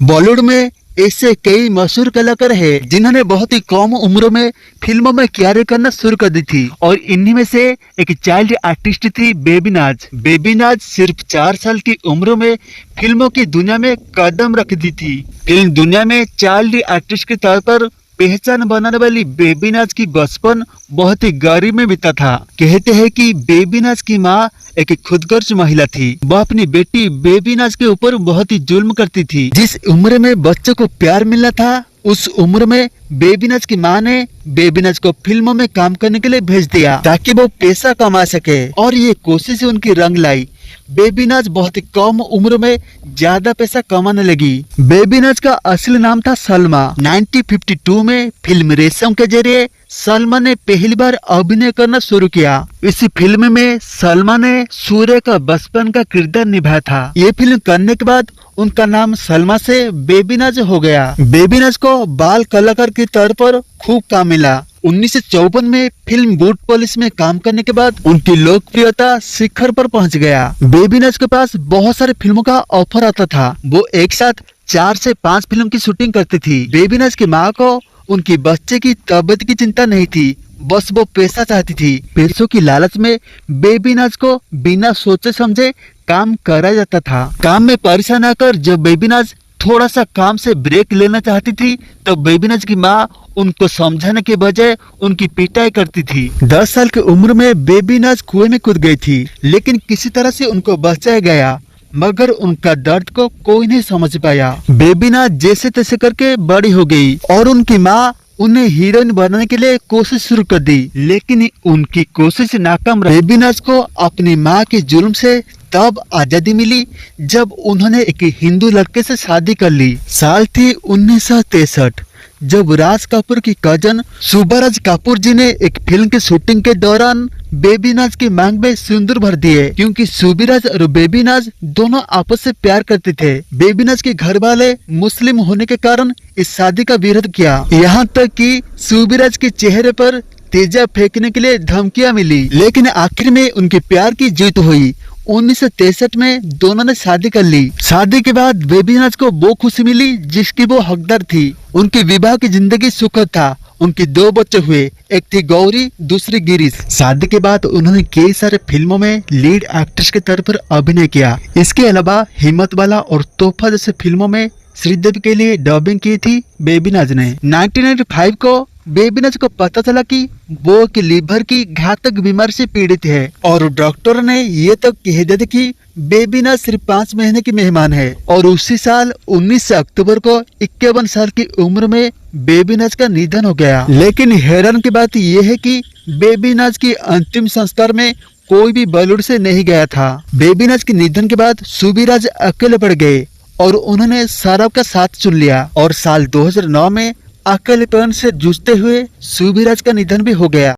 बॉलीवुड में ऐसे कई मशहूर कलाकार हैं जिन्होंने बहुत ही कम उम्र में फिल्मों में कैरियर करना शुरू कर दी थी और इन्हीं में से एक चाइल्ड आर्टिस्ट थी बेबी नाज। बेबी नाज सिर्फ 4 साल की उम्र में फिल्मों की दुनिया में कदम रख दी थी। फिल्म दुनिया में चाइल्ड आर्टिस्ट के तौर पर पहचान बनाने वाली बेबी नाज की बचपन बहुत ही गरीब में बीता था। कहते हैं कि बेबी नाज की माँ एक खुदगर्ज महिला थी। वह अपनी बेटी बेबी नाज के ऊपर बहुत ही जुल्म करती थी। जिस उम्र में बच्चों को प्यार मिलना था उस उम्र में बेबी नाज की माँ ने बेबी नाज को फिल्मों में काम करने के लिए भेज दिया ताकि वो पैसा कमा सके, और ये कोशिश उनकी रंग लाई। बेबी नाज बहुत ही कम उम्र में ज्यादा पैसा कमाने लगी। बेबी नाज का असली नाम था सलमा। 1952 में फिल्म रेशम के जरिए सलमा ने पहली बार अभिनय करना शुरू किया। इस फिल्म में सलमा ने सूर्य का बचपन का किरदार निभाया था। ये फिल्म करने के बाद उनका नाम सलमा से बेबी नाज हो गया। बेबी नाज को बाल कलाकार के तौर पर खूब काम मिला। 1954 में फिल्म बूट पुलिस में काम करने के बाद उनकी लोकप्रियता शिखर पर पहुंच गया। बेबी नाज के पास बहुत सारे फिल्मों का ऑफर आता था। वो एक साथ 4 से 5 फिल्म की शूटिंग करती थी। बेबी नाज की माँ को उनकी बच्चे की तबीयत की चिंता नहीं थी, बस वो पैसा चाहती थी। पैसों की लालच में बेबी नाज को बिना सोचे समझे काम कराया जाता था। काम में परेशान आकर जब बेबी नाज थोड़ा सा काम से ब्रेक लेना चाहती थी तो बेबी नाज की माँ उनको समझाने के बजाय उनकी पिटाई करती थी। 10 साल की उम्र में बेबी नाज कुएं में कूद गई थी, लेकिन किसी तरह से उनको बचाया गया, मगर उनका दर्द को कोई नहीं समझ पाया। बेबी नाज जैसे तैसे करके बड़ी हो गई और उनकी माँ उन्हें हीरोइन बनाने के लिए कोशिश शुरू कर दी, लेकिन उनकी कोशिश नाकाम रही। बेबी नाज को अपनी माँ के जुल्म से तब आजादी मिली जब उन्होंने एक हिंदू लड़के से शादी कर ली। साल थी 1963 जब राज कपूर की कजन सुबराज कपूर जी ने एक फिल्म की शूटिंग के दौरान बेबी नाज की मांग में सिंदूर भर दिए, क्योंकि सुबराज और बेबी नाज दोनों आपस से प्यार करते थे। बेबी नाज के घर वाले मुस्लिम होने के कारण इस शादी का विरोध किया, यहाँ तक कि सुबराज के चेहरे पर तेजा फेंकने के लिए धमकियां मिली, लेकिन आखिर में उनके प्यार की जीत हुई। 1963 में दोनों ने शादी कर ली। शादी के बाद बेबी नाज को वो खुशी मिली जिसकी वो हकदार थी। उनकी विवाह की जिंदगी सुखद था। उनके 2 बच्चे हुए, एक थी गौरी, दूसरी गिरीश। शादी के बाद उन्होंने कई सारे फिल्मों में लीड एक्ट्रेस के तौर पर अभिनय किया। इसके अलावा हिम्मत वाला और तोहफा जैसे फिल्मों में श्रीदेवी के लिए डबिंग की थी बेबी नाज ने। 1995 को बेबी नाज को पता चला कि वो की लीवर की घातक बीमारी से पीड़ित है और डॉक्टर ने ये तक कह दिया था कि बेबी नाज सिर्फ 5 महीने की मेहमान है। और उसी साल 19 अक्टूबर को 51 साल की उम्र में बेबी नाज का निधन हो गया। लेकिन हैरान की बात यह है कि बेबी नाज की अंतिम संस्कार में कोई भी बॉलीवुड से नहीं गया था। बेबी नाज के निधन के बाद सुबराज अकेले पड़ गए और उन्होंने सौरभ का साथ चुन लिया और साल 2009 में अकेलेपन से जूझते हुए सुबराज का निधन भी हो गया।